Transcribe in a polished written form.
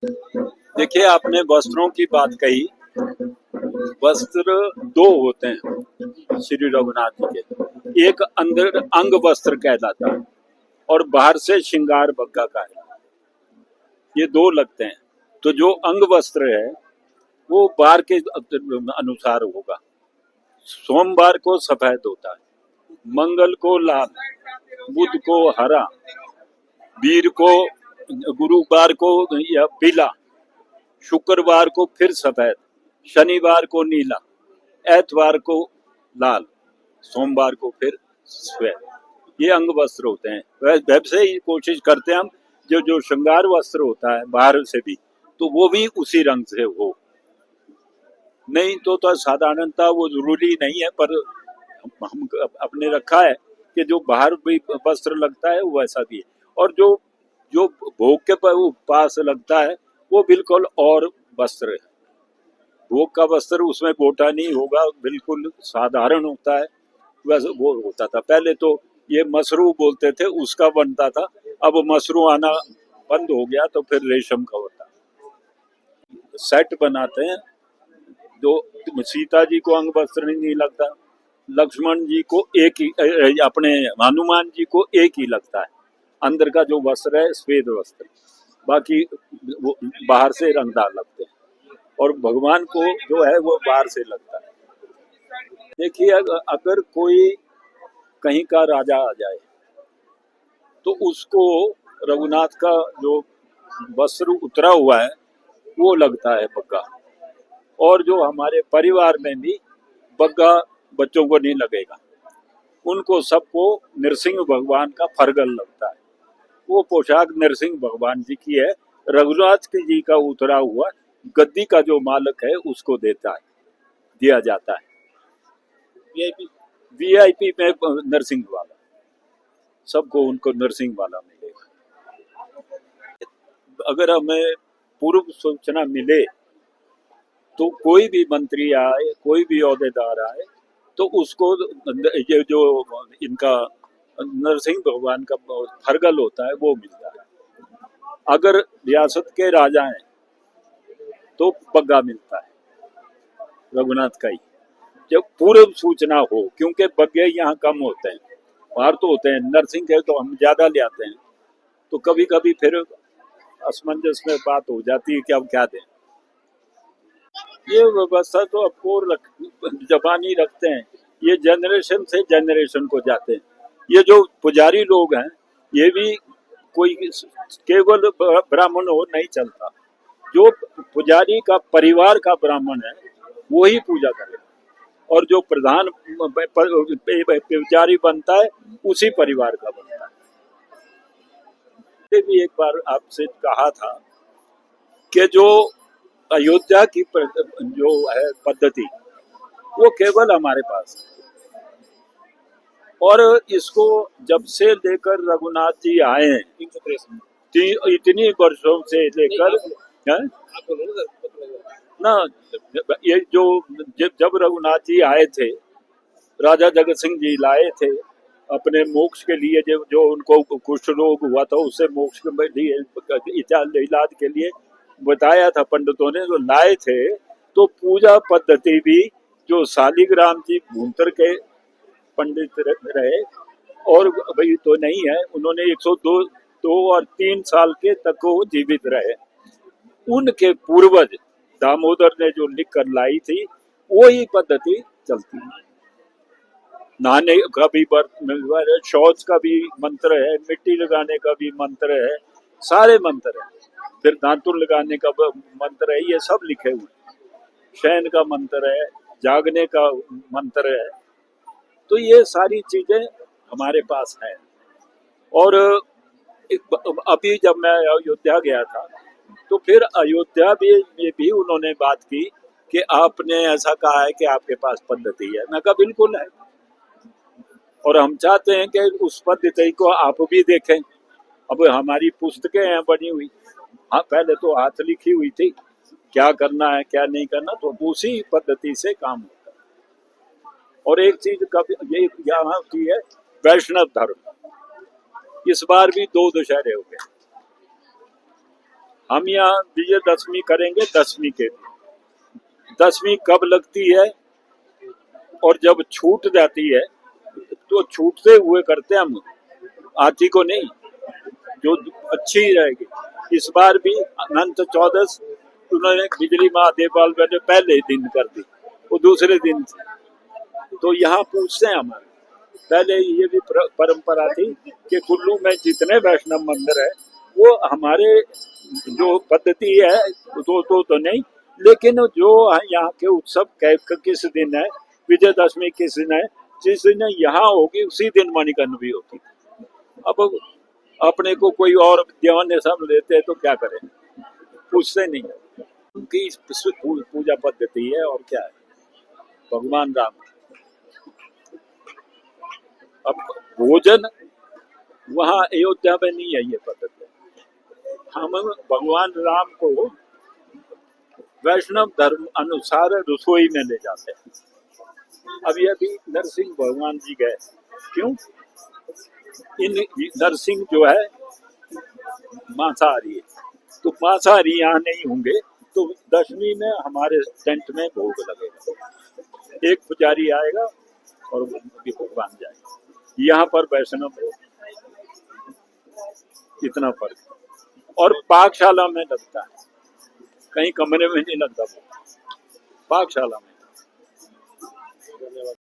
देखिए, आपने वस्त्रों की बात कही। वस्त्र दो होते हैं श्री रघुनाथ जी के। एक अंदर अंग वस्त्र कहलाता है और बाहर से श्रृंगार बग्गा का है। ये दो लगते हैं। तो जो अंग वस्त्र है वो बार के अनुसार होगा। सोमवार को सफेद होता है, मंगल को लाल, बुध को हरा, वीर को, गुरुवार को या पीला, शुक्रवार को फिर सफेद, शनिवार को नीला, एतवार को लाल, सोमवार को फिर श्वेत। ये अंग वस्त्र होते हैं। वैसे ही कोशिश करते हैं हम जो जो श्रृंगार वस्त्र होता है बाहर से भी, तो वो भी उसी रंग से हो। नहीं तो साधारणता वो जरूरी नहीं है, पर हम अपने रखा है कि जो बाहर भी वस्त्र लगता है वो वैसा भी है। और जो जो भोग के पास लगता है वो बिल्कुल और वस्त्र है। भोग का वस्त्र उसमें गोटा नहीं होगा, बिल्कुल साधारण होता है। वैसे वो होता था पहले, तो ये मसरू बोलते थे, उसका बनता था। अब मसरू आना बंद हो गया तो फिर रेशम का होता है। सेट बनाते हैं। जो सीता जी को अंग वस्त्र नहीं लगता, लक्ष्मण जी को एक ही, अपने हनुमान जी को एक ही लगता है। अंदर का जो वस्त्र है श्वेत वस्त्र, बाकी वो बाहर से रंगदार लगते हैं। और भगवान को जो है वो बाहर से लगता है। देखिए, अगर कोई कहीं का राजा आ जाए तो उसको रघुनाथ का जो वस्त्र उतरा हुआ है वो लगता है बग्गा। और जो हमारे परिवार में भी बग्गा बच्चों को नहीं लगेगा, उनको सबको नरसिंह भगवान का फरगल लगता है। वो पोशाक नरसिंह भगवान जी की है। रघुनाथ जी का उतरा हुआ गद्दी का जो मालिक है उसको दिया जाता है। वीआईपी में नरसिंह वाला, सबको उनको नरसिंह वाला मिलेगा। अगर हमें पूर्व सूचना मिले तो कोई भी मंत्री आए, कोई भी ओहदेदार आए, तो उसको ये जो इनका नरसिंह भगवान का फरगल होता है वो मिलता है। अगर रियासत के राजा हैं तो बग्गा मिलता है रघुनाथ का ही, जब पूर्व सूचना हो, क्योंकि बग्गे यहाँ कम होते हैं, बाहर तो होते हैं। नरसिंह के तो हम ज्यादा ले आते हैं, तो कभी कभी फिर असमंजस में बात हो जाती है कि अब क्या दें। ये व्यवस्था तो आपको जबानी रखते हैं, ये जनरेशन से जनरेशन को जाते हैं। ये जो पुजारी लोग हैं ये भी कोई केवल ब्राह्मण हो नहीं चलता। जो पुजारी का परिवार का ब्राह्मण है वो ही पूजा करेगा, और जो प्रधान पुजारी बनता है उसी परिवार का बनता है। भी एक बार आपसे कहा था कि जो अयोध्या की जो है पद्धति वो केवल हमारे पास है, और इसको जब से लेकर रघुनाथ जी आए हैं, इतनी वर्षों से लेकर ना, ये जो जब रघुनाथ जी आए थे, राजा जगत सिंह जी लाए थे अपने मोक्ष के लिए, जो उनको कुष्ठ रोग हुआ था उससे मोक्ष के लिए इलाज के लिए बताया था पंडितों ने, जो लाए थे। तो पूजा पद्धति भी जो शालिग्राम जी भूंतर के पंडित रहे, और भाई तो नहीं है, उन्होंने 102 और 3 साल के तक वो जीवित रहे। उनके पूर्वज दामोदर ने जो लिख कर लाई थी वही पद्धति चलती है। नहाने का भी शौच का भी मंत्र है, मिट्टी लगाने का भी मंत्र है, सारे मंत्र है। फिर दांतुन लगाने का मंत्र है, ये सब लिखे हुए। शयन का मंत्र है, जागने का मंत्र है। तो ये सारी चीजें हमारे पास है। और अभी जब मैं अयोध्या गया था तो फिर अयोध्या में भी उन्होंने बात की कि आपने ऐसा कहा है कि आपके पास पद्धति है। मैं कहा बिल्कुल है, और हम चाहते हैं कि उस पद्धति को आप भी देखें। अब हमारी पुस्तकें हैं बनी हुई, हाँ पहले तो हाथ लिखी हुई थी, क्या करना है क्या नहीं करना, तो उसी पद्धति से काम होता है। और एक चीज का ये यहाँ की है, वैष्णव धर्म। इस बार भी 2 दशहरे हो गए। हम यहाँ विजयदशमी करेंगे दशमी के दिन। दशमी कब लगती है और जब छूट जाती है तो छूटते हुए करते हैं हम, आती को नहीं, जो अच्छी रहेगी। इस बार भी अनंत चौदस उन्होंने बिजली महादेव ने पहले दिन कर दी, वो दूसरे दिन। तो यहाँ पूछते हैं हमारे, पहले ये भी परंपरा थी कि कुल्लू में जितने वैष्णव मंदिर है वो हमारे जो पद्धति है तो नहीं, लेकिन जो यहाँ के उत्सव किस दिन है, विजयदशमी किस दिन है, जिस दिन यहाँ होगी उसी दिन मणिकर्ण भी होती। अब अपने को कोई और देवान्य सब लेते हैं तो क्या करें, पूछते नहीं। उनकी पूजा पद्धति है और क्या है, भगवान राम। अब भोजन वहाँ अयोध्या में नहीं है ये पद्धति। हम भगवान राम को वैष्णव धर्म अनुसार रसोई में ले जाते हैं। अब ये भी नरसिंह भगवान जी गए, क्यों? इन नरसिंह जो है मांसाहारी है, तो मांसाहारी यहाँ नहीं होंगे, तो दशमी में हमारे टेंट में भोग लगेगा, एक पुजारी आएगा और भगवान जाएगा। यहाँ पर वैष्णव भोग, इतना फर्क। और पाकशाला में लगता है, कहीं कमरे में नहीं लगता, पाकशाला में।